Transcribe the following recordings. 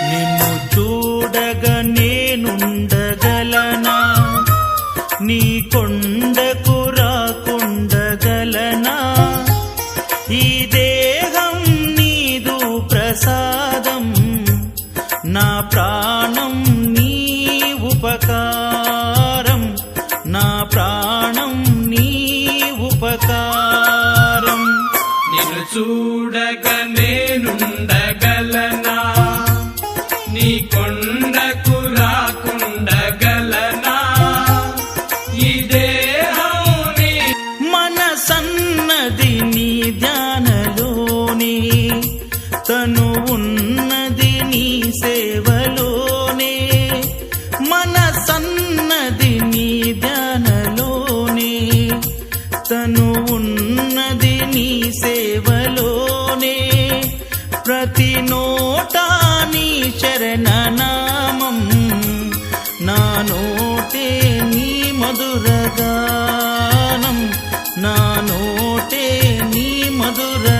నిన్ను చూడగా నేనుండగలనా, నీ కొండకు రాకుండగలనా? ఈ దేహం నీదు ప్రసాదం, నా ప్రాణం నీ ఉపకారం, నా ప్రాణం నీ ఉపకారం. నిన్ను చూడగా నేనుండగలనా, నీ కొండకు రాకుండగలనా? ఈ దేహం నీ మనసన్నది నీ ధ్యానలోనే, తను ఉన్నది నీ సేవలోనే. మనసన్నది నీ ధ్యానలోనే, తను ఉన్నది నీ సేవలోనే. ప్రతి నోటా నీ చరణనామం, నా నోటే నీ మధురగానం, నా నోటే నీ మధురగానం.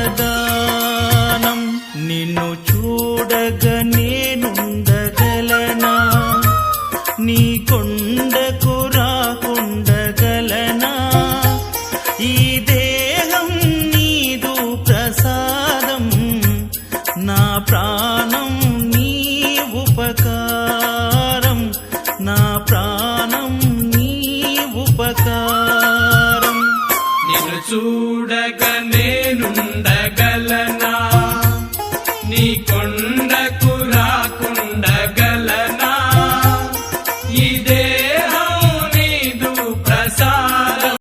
నిన్ను చూడగా నేనుండగలనా, నీ కొండకు రాకుండగలనా? ఈ దేహం నీదు ప్రసాదం, నా ప్రాణం నీ ఉపకారం, నా ప్రాణం నీ ఉపకారం. నిన్ను చూడగా నేనుండగలనా,